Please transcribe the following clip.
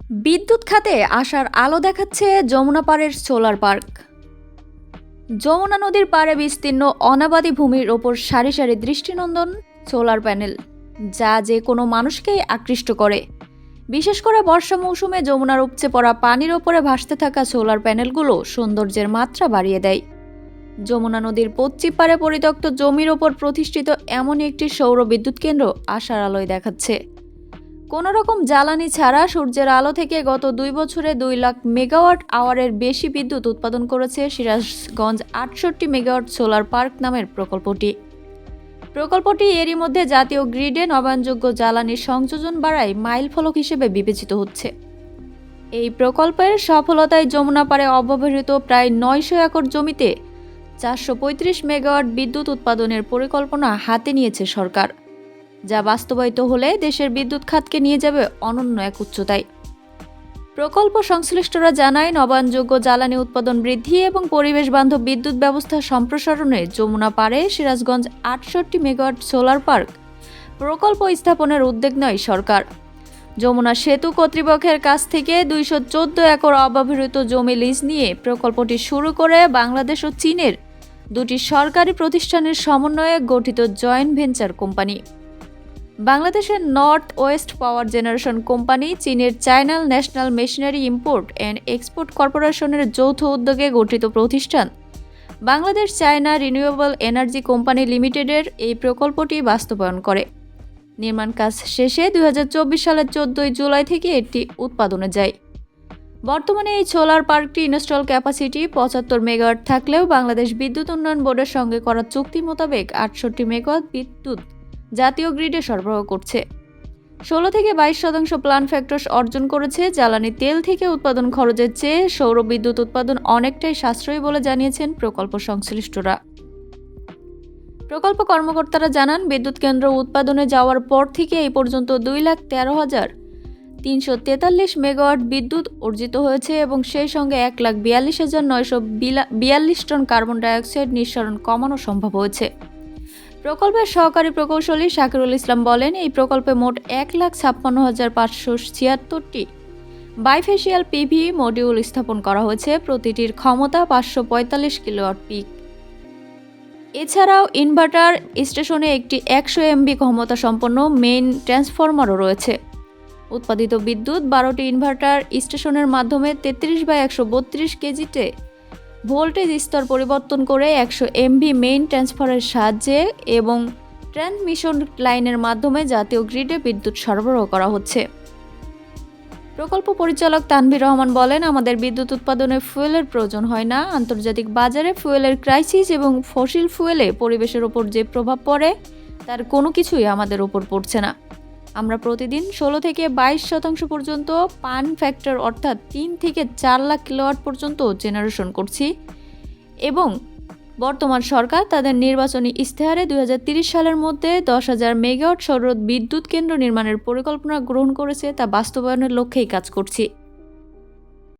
বিদ্যুৎ খাতে আশার আলো দেখাচ্ছে যমুনা পাড়ের সোলার পার্ক। যমুনা নদীর পাড়ে বিস্তীর্ণ অনাবাদি ভূমির ওপর সারি সারি দৃষ্টিনন্দন সোলার প্যানেল, যা যে কোনো মানুষকেই আকৃষ্ট করে। বিশেষ করে বর্ষা মৌসুমে যমুনার উপচে পড়া পানির ওপরে ভাসতে থাকা সোলার প্যানেলগুলো সৌন্দর্যের মাত্রা বাড়িয়ে দেয়। যমুনা নদীর পশ্চিম পাড়ে পরিত্যক্ত জমির ওপর প্রতিষ্ঠিত এমন একটি সৌর বিদ্যুৎ কেন্দ্র আশার আলোয় দেখাচ্ছে। কোনো রকম জ্বালানি ছাড়া সূর্যের আলো থেকে গত 2 বছরে 2 লাখ মেগাওয়াট আওয়ারের বেশি বিদ্যুৎ উৎপাদন করেছে সিরাজগঞ্জ 68 মেগাওয়াট সোলার পার্ক নামের প্রকল্পটি এরই মধ্যে জাতীয় গ্রিডে নবায়নযোগ্য জ্বালানির সংযোজন বাড়ায় মাইল ফলক হিসেবে বিবেচিত হচ্ছে। এই প্রকল্পের সফলতায় যমুনা পাড়ে অব্যবহৃত প্রায় 900 একর জমিতে 435 মেগাওয়াট বিদ্যুৎ উৎপাদনের পরিকল্পনা হাতে নিয়েছে সরকার, যা বাস্তবায়িত হলে দেশের বিদ্যুৎ খাতকে নিয়ে যাবে অনন্য এক উচ্চতায়। প্রকল্প সংশ্লিষ্টরা জানায়, নবায়নযোগ্য জ্বালানি উৎপাদন বৃদ্ধি এবং পরিবেশ বান্ধব বিদ্যুৎ ব্যবস্থা সম্প্রসারণে যমুনা পাড়ে সিরাজগঞ্জ 68 মেগাওয়াট সোলার পার্ক প্রকল্প স্থাপনের উদ্যোগ নেয় সরকার। যমুনা সেতু কর্তৃপক্ষের কাছ থেকে 214 একর অব্যবহৃত জমি লিজ নিয়ে প্রকল্পটি শুরু করে বাংলাদেশ ও চীনের দুটি সরকারি প্রতিষ্ঠানের সমন্বয়ে গঠিত জয়েন্ট ভেঞ্চার কোম্পানি। বাংলাদেশের north west power generation company, চীনের China national machinery import and export কর্পোরেশনের যৌথ উদ্যোগে গঠিত প্রতিষ্ঠান Bangladesh China renewable energy company লিমিটেডের এই প্রকল্পটি বাস্তবায়ন করে। নির্মাণ কাজ শেষে 2024 সালের 14 জুলাই থেকে এটি উৎপাদনে যায়। বর্তমানে এই সোলার পার্কটি ইনস্টল ক্যাপাসিটি 75 মেগাওয়াট থাকলেও বাংলাদেশ বিদ্যুৎ উন্নয়ন বোর্ডের সঙ্গে করা চুক্তি মোতাবেক 68 মেগাওয়াট বিদ্যুৎ জাতীয় গ্রিডে সরবরাহ করছে। 16 থেকে 22% প্ল্যান্ট ফ্যাক্টর অর্জন করেছে। জ্বালানি তেল থেকে উৎপাদন খরচের চেয়ে সৌর বিদ্যুৎ উৎপাদন অনেকটাই সাশ্রয়ী বলে জানিয়েছেন প্রকল্প সংশ্লিষ্টরা। প্রকল্প কর্মকর্তারা জানান, বিদ্যুৎ কেন্দ্র উৎপাদনে যাওয়ার পর থেকে এই পর্যন্ত 2,13,343 মেগাওয়াট বিদ্যুৎ অর্জিত হয়েছে এবং সেই সঙ্গে 1,42,942 টন কার্বন ডাইঅক্সাইড নিঃসরণ কমানো সম্ভব হয়েছে। প্রকল্পের সহকারী প্রকৌশলী শাকিরুল ইসলাম বলেন, এই প্রকল্পে মোট 1,56,576টি বাইফেশিয়াল পিভি মডিউল স্থাপন করা হয়েছে। প্রতিটির ক্ষমতা 545 কিলোওয়াট পিক। এছাড়াও ইনভার্টার স্টেশনে একটি 100 এমভি ক্ষমতা সম্পন্ন মেইন ট্রান্সফরমারও রয়েছে। উৎপাদিত বিদ্যুৎ 12টি ইনভার্টার স্টেশনের মাধ্যমে 33/132 কেজিতে ভোল্টেজ স্তর পরিবর্তন করে 100 এমভি মেইন ট্রান্সফারের সাহায্যে এবং ট্রান্সমিশন লাইনের মাধ্যমে জাতীয় গ্রিডে বিদ্যুৎ সরবরাহ করা হচ্ছে। প্রকল্প পরিচালক তানভীর রহমান বলেন, আমাদের বিদ্যুৎ উৎপাদনে ফুয়েলের প্রয়োজন হয় না। আন্তর্জাতিক বাজারে ফুয়েলের ক্রাইসিস এবং ফসিল ফুয়েলে পরিবেশের ওপর যে প্রভাব পড়ে তার কোনো কিছুই আমাদের ওপর পড়ছে না। আমরা প্রতিদিন 16 থেকে 22% পর্যন্ত পান ফ্যাক্টর অর্থাৎ 3 থেকে 4 লাখ কিলোওয়াট পর্যন্ত জেনারেশন করছি এবং বর্তমান সরকার তাদের নির্বাচনী ইশতেহারে 2030 সালের মধ্যে 10,000 মেগাওয়াট সৌর বিদ্যুৎ কেন্দ্র নির্মাণের পরিকল্পনা গ্রহণ করেছে, তা বাস্তবায়নের লক্ষ্যেই কাজ করছি।